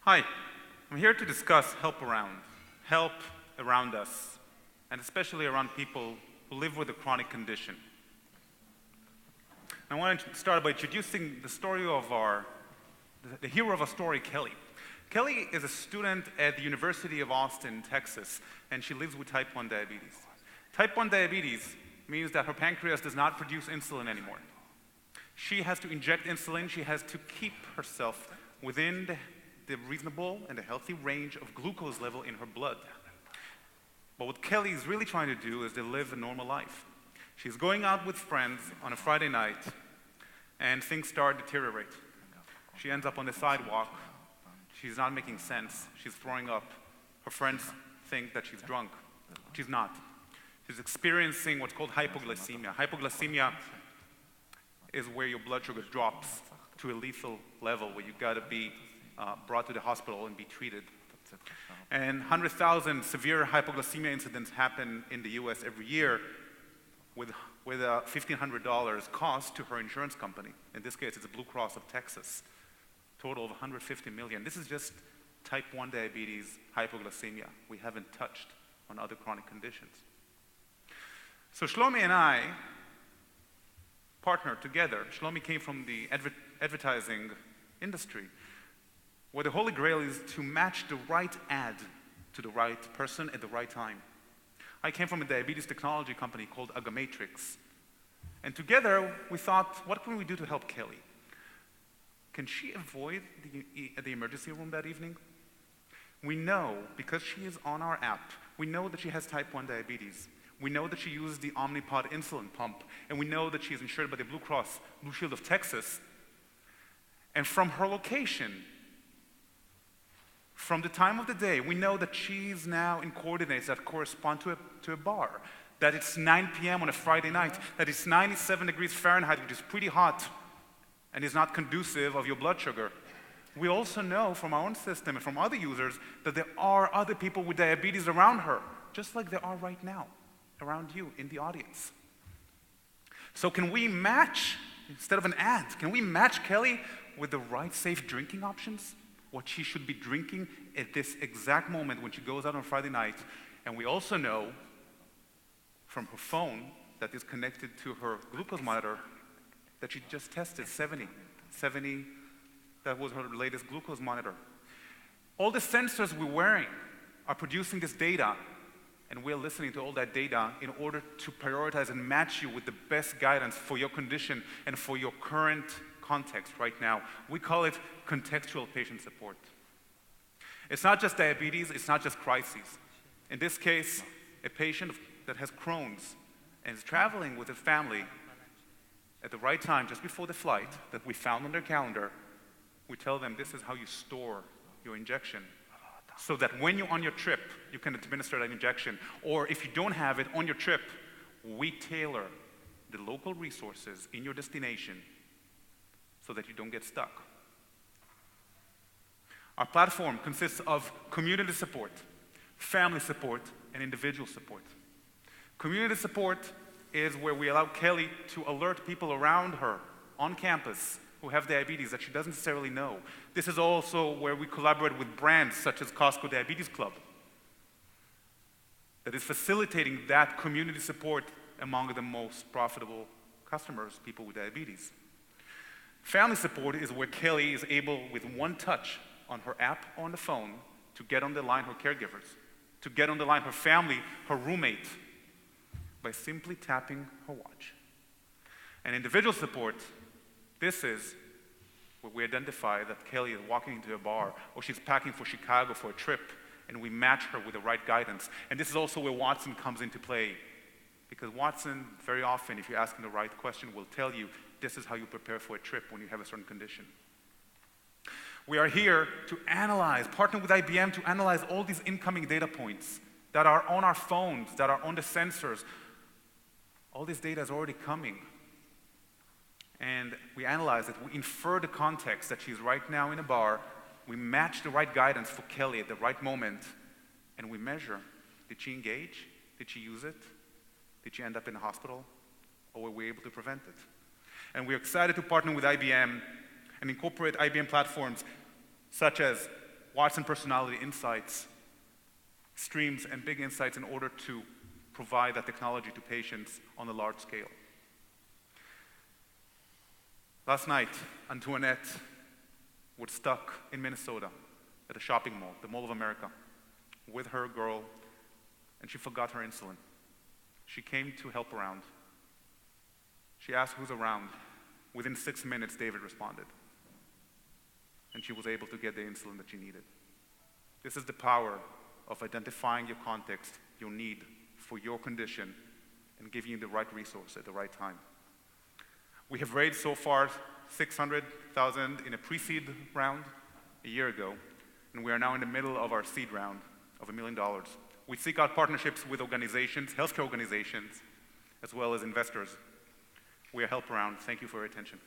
Hi, I'm here to discuss HelpAround, help around us, and especially around people who live with a chronic condition. I want to start by introducing the story of the hero of our story, Kelly. Kelly is a student at the University of Austin, Texas, and she lives with type 1 diabetes. Type 1 diabetes means that her pancreas does not produce insulin anymore. She has to inject insulin. She has to keep herself within the reasonable and a healthy range of glucose level in her blood. But what Kelly is really trying to do is to live a normal life. She's going out with friends on a Friday night, and things start to deteriorate. She ends up on the sidewalk. She's not making sense. She's throwing up. Her friends think that she's drunk. She's not. She's experiencing what's called hypoglycemia. Hypoglycemia is where your blood sugar drops to a lethal level where you've got to be brought to the hospital and be treated. And 100,000 severe hypoglycemia incidents happen in the US every year with a $1,500 cost to her insurance company. In this case, it's Blue Cross of Texas. Total of $150 million. This is just type 1 diabetes, hypoglycemia. We haven't touched on other chronic conditions. So Shlomi and I partnered together. Shlomi came from the advertising industry, where the holy grail is to match the right ad to the right person at the right time. I came from a diabetes technology company called Agamatrix. And together, we thought, what can we do to help Kelly? Can she avoid the emergency room that evening? We know, because she is on our app, we know that she has type 1 diabetes. We know that she uses the Omnipod insulin pump. And we know that she is insured by the Blue Cross Blue Shield of Texas. And from her location, from the time of the day, we know that she's now in coordinates that correspond to a bar, that it's 9 p.m. on a Friday night, that it's 97 degrees Fahrenheit, which is pretty hot, and is not conducive of your blood sugar. We also know from our own system and from other users that there are other people with diabetes around her, just like there are right now, around you in the audience. So can we match, instead of an ad, can we match Kelly with the right safe drinking options? What she should be drinking at this exact moment when she goes out on Friday night. And we also know from her phone that is connected to her glucose monitor that she just tested 70. That was her latest glucose monitor. All the sensors we're wearing are producing this data, and we're listening to all that data in order to prioritize and match you with the best guidance for your condition and for your current context right now. We call it contextual patient support. It's not just diabetes, it's not just crises. In this case, a patient that has Crohn's and is traveling with his family at the right time, just before the flight that we found on their calendar, we tell them this is how you store your injection, so that when you're on your trip, you can administer that injection. Or if you don't have it on your trip, we tailor the local resources in your destination so that you don't get stuck. Our platform consists of community support, family support, and individual support. Community support is where we allow Kelly to alert people around her on campus who have diabetes that she doesn't necessarily know. This is also where we collaborate with brands such as Costco Diabetes Club that is facilitating that community support among the most profitable customers, people with diabetes. Family support is where Kelly is able, with one touch on her app or on the phone, to get on the line her caregivers, to get on the line her family, her roommate, by simply tapping her watch. And individual support, this is where we identify that Kelly is walking into a bar or she's packing for Chicago for a trip, and we match her with the right guidance. And this is also where Watson comes into play, because Watson, very often, if you ask him the right question, will tell you this is how you prepare for a trip when you have a certain condition. We are here to analyze, partner with IBM to analyze all these incoming data points that are on our phones, that are on the sensors. All this data is already coming. And we analyze it, we infer the context that she's right now in a bar, we match the right guidance for Kelly at the right moment, and we measure. Did she engage? Did she use it? Did she end up in the hospital? Or were we able to prevent it? And we're excited to partner with IBM and incorporate IBM platforms such as Watson personality insights, streams, and big insights in order to provide that technology to patients on a large scale. Last night, Antoinette was stuck in Minnesota at a shopping mall, the Mall of America, with her girl, and she forgot her insulin. She came to HelpAround. She asked who's around. Within 6 minutes, David responded. And she was able to get the insulin that she needed. This is the power of identifying your context, your need for your condition, and giving you the right resource at the right time. We have raised so far $600,000 in a pre-seed round a year ago, and we are now in the middle of our seed round of $1 million. We seek out partnerships with organizations, healthcare organizations, as well as investors. We are HelpAround. Thank you for your attention.